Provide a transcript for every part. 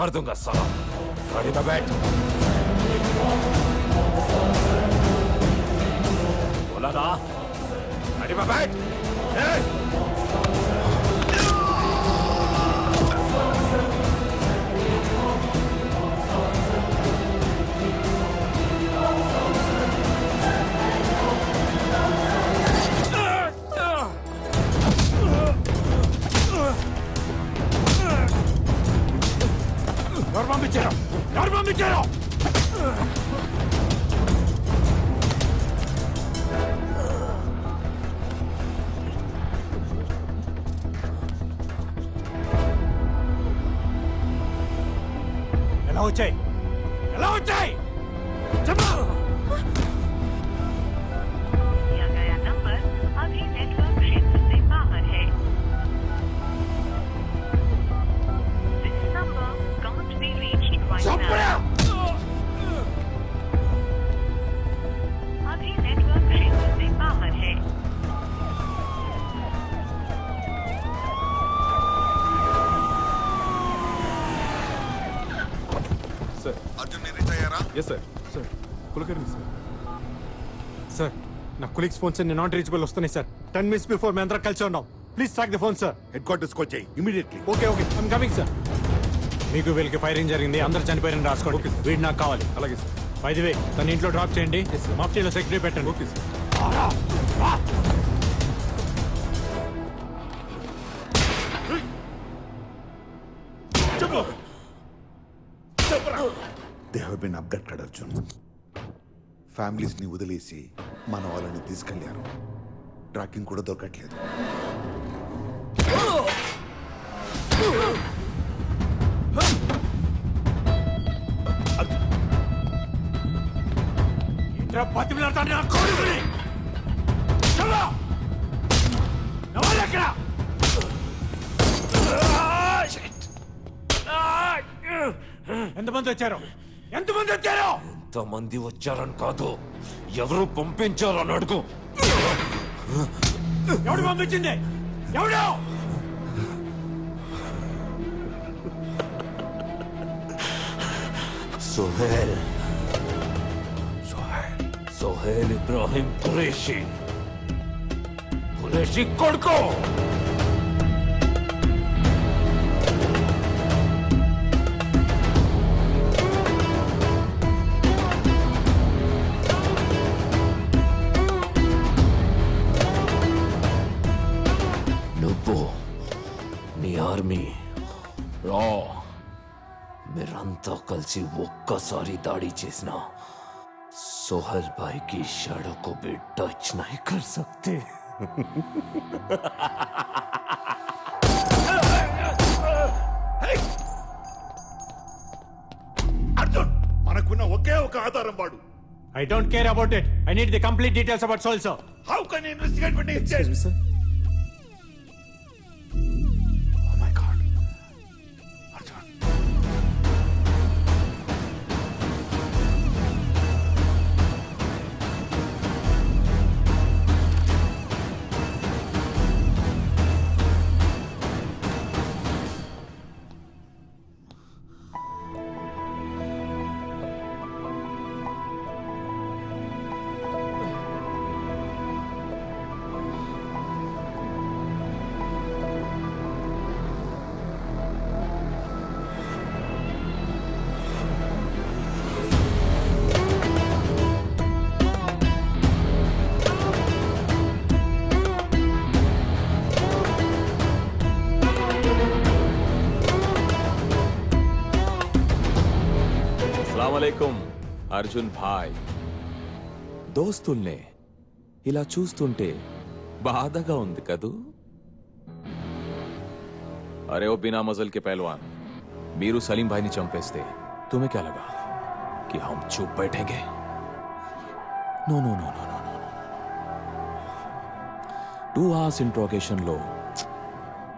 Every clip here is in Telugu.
मार दूंगा साला। गाड़ी में बैठ। बोला ना, गाड़ी में बैठ। Norman, ఎలా వచ్చాయి చెప్పు दिया गया नंबर अभी नेटवर्क क्षेत्र से बाहर है। This number can't be reached right now. अभी नेटवर्क क्षेत्र से बाहर है। सर अर्जुन रीच అయ్యారా? Yes sir sir Kulkarni sir sir నా కొలీగ్స్ ఫోన్స్ అన్ని నాట్ రీచబుల్ వస్తున్నాయి సార్ 10 minutes బిఫోర్ మేము అందరం కలిసి ఉన్నాం please track the phone sir headquarters కి వచ్చేయ్ immediately. Okay okay I'm coming sir మీకు వీళ్ళకి ఫైరింగ్ జరిగింది అందరు చనిపోయారని రాసుకోండి ఓకే వీడు నాకు కావాలి అలాగే సార్ బై ది వే తన ఇంట్లో డ్రాప్ చేయండి మాఫ్టీలో సెక్యూరిటీ పెట్టండి okay sir they have been abducted Arjun. Families ని వదిలేసి మన వాళ్ళని తీసుకెళ్లారు. ట్రాకింగ్ కూడా దొరకట్లేదు. ఎంతమంది వచ్చారు ఎంతమంది వచ్చారని కాదు ఎవరు పంపించారని అడుగు. ఎవడు పంపించింది ఎవడు सोहेल सोहेल इब्राहिम कुरैशी కొడుకు నువ్వు నీ ఆర్మీ రా మీరంతా కలిసి ఒక్కసారి దాడి చేసిన सोहेल भाई की शैडो को भी टच नहीं कर सकते. అర్జున్ మనకున్న ఒకే ఒక ఆధారం వాడు. I don't care about it. I need the complete details about Soul, sir. How can you investigate what he said? sir. Oh my God. Arjun. అస్సలాముఅలైకుం Arjun భాయ్. దోస్తుల్నే ఇలా చూస్తుంటే బాధగా ఉంది కదూ. అరే ఓ బినా మజల్ కే పహల్వాన్, మీరు సలీం భాయ్ని చంపేస్తే తుమ్హే క్యా లగా कि हम चुप बैठेंगे? No no no no no no 2 hours interrogation లో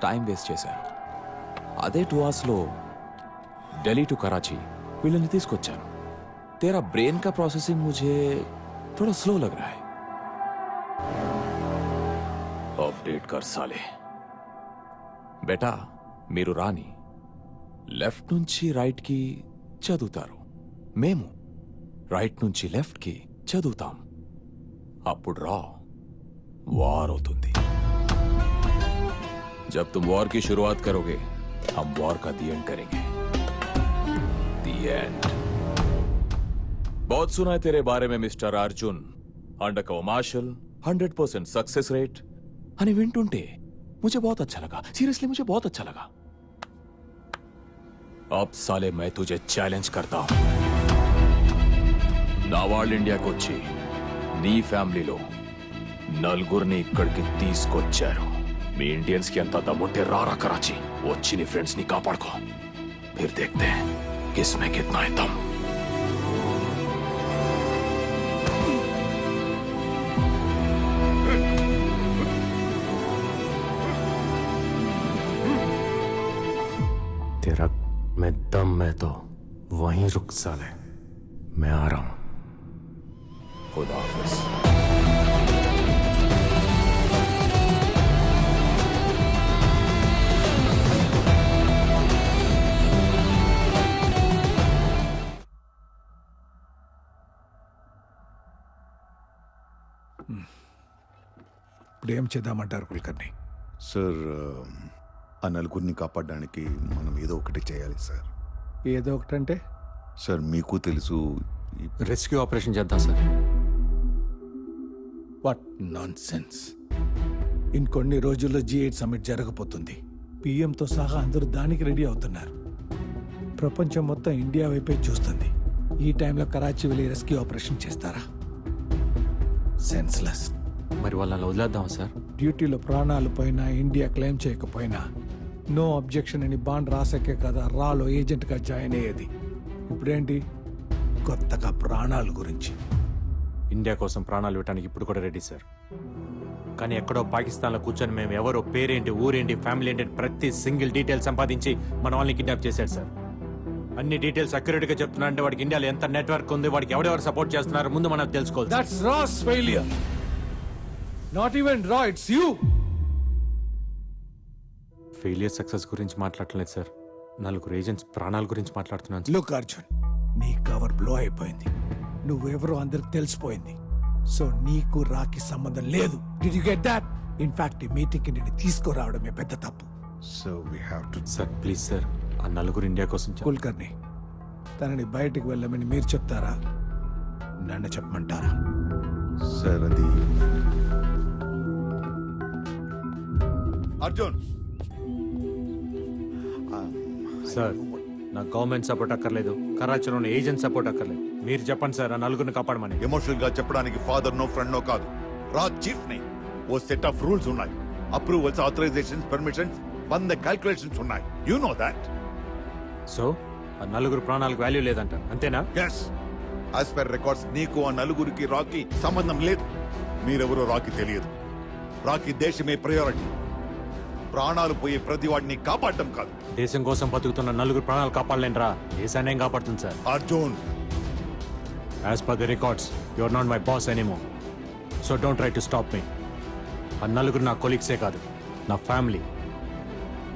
టైం వేస్ట్ చేశారు. అదే 2 hours లో ఢిల్లీ టు कराची వీళ్ళని తీసుకొచ్చాను. तेरा ब्रेन का प्रोसेसिंग मुझे थोड़ा स्लो लग रहा है. अपडेट कर साले. बेटा మీరు రాని లెఫ్ట్ నుంచి రైట్కి చదువుతారు, మేము రైట్ నుంచి లెఫ్ట్కి చదువుతాం. అప్పుడు వార్ అవుతుంది. जब तुम वॉर की शुरुआत करोगे हम वॉर का दी एंड करेंगे. The end. बहुत सुना है तेरे बारे में mister Arjun. Undercover marshal, 100% success rate. అని వింటుంటే मुझे बहुत अच्छा लगा. सीरियसली मुझे बहुत अच्छा लगा. अब साले मैं तुझे चैलेंज करता हूं. నా వాళ్ళు ఇండియాకి వచ్చి నీ ఫ్యామిలీలో నలుగురిని ఇక్కడికి తీసుకొచ్చారు. మీ ఇండియన్స్ కి ఎంత దమ్ముంటే రారా कराची వచ్చి నీ ఫ్రెండ్స్ ని కాపాడుకో. फिर देखते हैं किसमें कितना है दम. तेरा में दम है तो वहीं रुक साले, मैं आ रहा हूं. खुदा हाफिज. ఇప్పుడు ఏం చేద్దామంటారు కుల్కర్ని? సార్ ఆ నలుగురిని కాపాడడానికి మనం ఏదో ఒకటి చేయాలి సార్. ఏదో ఒకటంటే సార్ మీకు తెలుసు రెస్క్యూ ఆపరేషన్ చేద్దాం సార్. What non sense. ఇంకొన్ని రోజుల్లో G8 సమ్మిట్ జరగబోతుంది. పిఎంతో సహా అందరూ దానికి రెడీ అవుతున్నారు. ప్రపంచం మొత్తం ఇండియా వైపే చూస్తుంది. ఈ టైంలో కరాచీ వెళ్ళి రెస్క్యూ ఆపరేషన్ చేస్తారా? సెన్స్లెస్. మరి వాళ్ళని వదిలేద్దాం సార్. డ్యూటీలో ప్రాణాలు పోయినా, ఇండియా క్లెయిమ్ చేయకపోయినా నో అబ్జెక్షన్ అని బాండ్ రాసాకే కదా రాలో ఏజెంట్గా జాయిన్ అయ్యేది. ఇప్పుడేంటి కొత్తగా ప్రాణాల గురించి? ఇండియా కోసం ప్రాణాలు ఇవ్వడానికి ఇప్పుడు కూడా రెడీ సార్. కానీ ఎక్కడో పాకిస్తాన్లో కూర్చొని మేము ఎవరో పేరేంటి, ఊరేంటి, ఫ్యామిలీ ఏంటి ప్రతి సింగిల్ డీటెయిల్ సంపాదించి మన వాళ్ళని కిడ్నాప్ చేశాడు సార్. అన్ని డీటెయిల్స్ అక్యురేట్గా చెప్తున్నా అంటే వాడికి ఇండియాలో ఎంత నెట్వర్క్ ఉంది, వాడికి ఎవరెవరు సపోర్ట్ చేస్తున్నారు ముందు మనం తెలుసుకోవాలి. That's RAW's failure. Not even రా, ఇట్స్ యూ. ఫెయిలియర్ సక్సెస్ గురించి మాట్లాడలేదు సార్, నలుగురు ఏజెంట్స్ ప్రాణాల గురించి మాట్లాడుతున్నాను. లుక్ అర్జున్, నీ కవర్ బ్లో అయిపోయింది. నువ్వెవరో అందరికి తెలిసిపోయింది. సో నీకు రాకి సంబంధం లేదు. Did you get that? In fact ఈ మీటింగ్కి నేను తీసుకురావడమే పెద్ద తప్పు. So we have to. Sir please sir, ఆ నలుగురు ఇండియా కోసం కుల్కర్ని తనని బయటికి వెళ్ళమని మీరు చెప్తారా, నన్ను చెప్పమంటారా? సార్ అది అర్జున్ సార్ నాకు గవర్నమెంట్ సపోర్ట్ అక్కర్లేదు, కరాచీలో ఉన్న ఏజెంట్ సపోర్ట్ అక్కర్లేదు. మీరు చెప్పండి సార్, ఆ నలుగురిని కాపాడమని. ఎమోషనల్ గా చెప్పడానికి ఫాదర్ నో ఫ్రెండ్ నో కాదు, రా చీఫ్ ని. ఓ సెట్ ఆఫ్ రూల్స్ ఉన్నాయి, అప్రూవల్స్, ఆథరైజేషన్స్, పర్మిషన్స్, 100 క్యాల్కులేషన్స్ ఉన్నాయి. You know that. సో ఆ నలుగురు ప్రాణాలకు వాల్యూ లేదంట, అంతేనా? ఎస్, యాజ్ పర్ రికార్డ్స్ నీకు ఆ నలుగురికి రాకీ సంబంధం లేదు. మీరెవరో రాకీ తెలియదు. రాకీ దేశమే ప్రయారిటీ. ప్రాణాలు పోయే ప్రతి వాడిని కాపాడటం కాదు. దేశం కోసం బతుకుతున్న నలుగురు ప్రాణాలు కాపాడలేంట్రా, దేశాన్ని ఏం కాపాడుతుంది sir? Arjun, as per the records you are not my boss anymore, so don't try to stop me. ఆ నలుగురు నా కొలీగ్సే కాదు, నా ఫ్యామిలీ.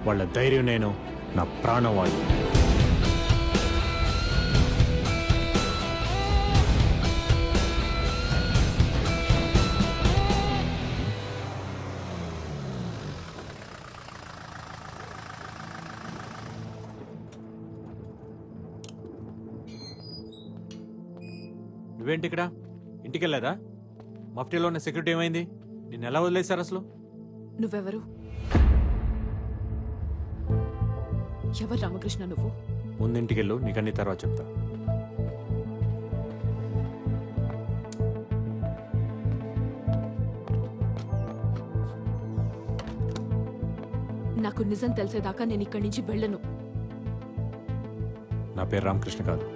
వాళ్ళ ధైర్యం నేను, నా ప్రాణం వాళ్ళు. నువ్వేంటి ఇక్కడ? ఇంటికి వెళ్ళేదా? మఫ్టీలో ఉన్న సెక్యూరిటీ ఏమైంది? నిన్ను ఎలా వదిలేశారు అసలు? నువ్వెవరు? ఎవరు రామకృష్ణ నువ్వు? ముందు ఇంటికెళ్ళు, నీకన్నీ తర్వాత చెప్తా. నాకు నిజం తెలిసేదాకా నేను ఇక్కడి నుంచి వెళ్ళను. నా పేరు రామకృష్ణ కాదు.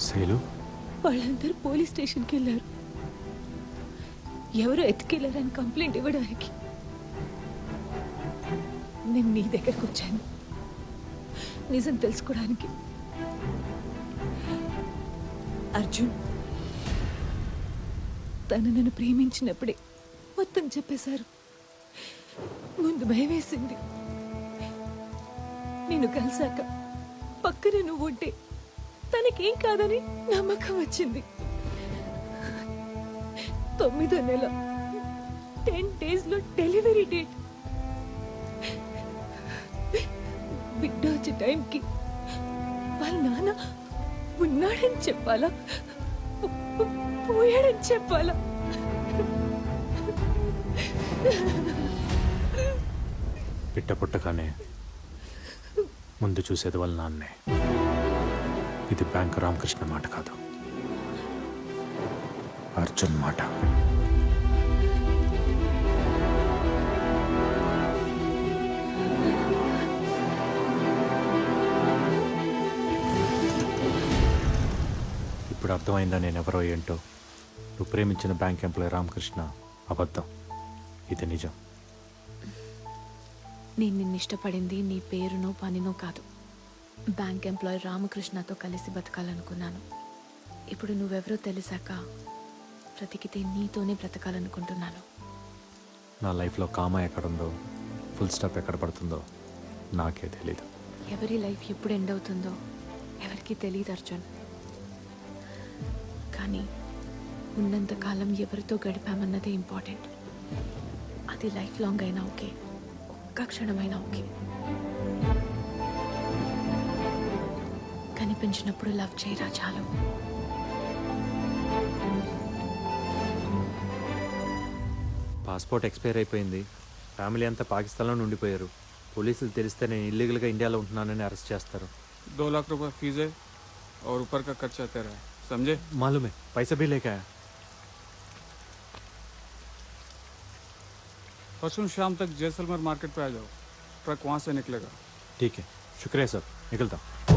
శైలు, వాళ్ళందరూ పోలీస్ స్టేషన్కి వెళ్ళారు. ఎవరో ఎత్తుకెళ్లారని కంప్లైంట్ ఇవ్వడానికి. నేను నీ దగ్గరకు వచ్చాను నిజం తెలుసుకోవడానికి. అర్జున్ తను నన్ను ప్రేమించినప్పుడే మొత్తం చెప్పేశారు. ముందు భయం వేసింది. నేను కలిసాక పక్కన నువ్వు ఉంటే తనకేం కాదని నమ్మకం వచ్చింది. 9వ నెల 10 days లో డెలివరీ డేట్. బిడ్డ వచ్చే టైంకి వాళ్ళ నాన్న ఉన్నాడని చెప్పాలా పోయాడని చెప్పాలా? బిడ్డ పుట్టగానే ముందు చూసేది వాళ్ళ నాన్నే. ఇది బ్యాంక్ రామకృష్ణ మాట కాదు, అర్జున్ మాట. ఇప్పుడు అర్థమైందా నేను ఎవరో ఏంటో? నువ్వు ప్రేమించిన బ్యాంక్ ఎంప్లాయీ రామకృష్ణ అబద్ధం, ఇది నిజం. నేను నిన్ను ఇష్టపడింది నీ పేరునో పనినో కాదు. బ్యాంక్ ఎంప్లాయీ రామకృష్ణతో కలిసి బతకాలనుకున్నాను. ఇప్పుడు నువ్వెవరో తెలిసాక బ్రతికితే నీతోనే బ్రతకాలనుకుంటున్నాను. నా లైఫ్లో కామా ఎక్కడుందో, ఫుల్ స్టాప్ ఎక్కడ పడుతుందో నాకే తెలీదు. ఎవరి లైఫ్ ఎప్పుడు ఎండ్ అవుతుందో ఎవరికి తెలియదు అర్జున్. కానీ ఉన్నంతకాలం ఎవరితో గడిపామన్నదే ఇంపార్టెంట్. అది లైఫ్ లాంగ్ అయినా ఓకే, ఒక్క క్షణమైనా ఓకే. కనిపించినప్పుడు లవ్ చేయరా చాలు. పాస్పోర్ట్ ఎక్స్పైర్ అయిపోయింది. ఫ్యామిలీ అంతా పాకిస్తాన్లో ఉండిపోయారు. పోలీసులు తెలిస్తే నేను ఇల్లీగల్గా ఇండియాలో ఉంటున్నానని అరెస్ట్ చేస్తారు. 2 लाख रुपए फीस है और ऊपर का खर्चा तेरा है, समझे? मालूम है, पैसा भी लेके आया. परसों शाम तक जैसलमेर मार्केट पे आ जाओ, ट्रक वहाँ से निकलेगा. ठीक है, शुक्रिया सर, निकलता हूँ.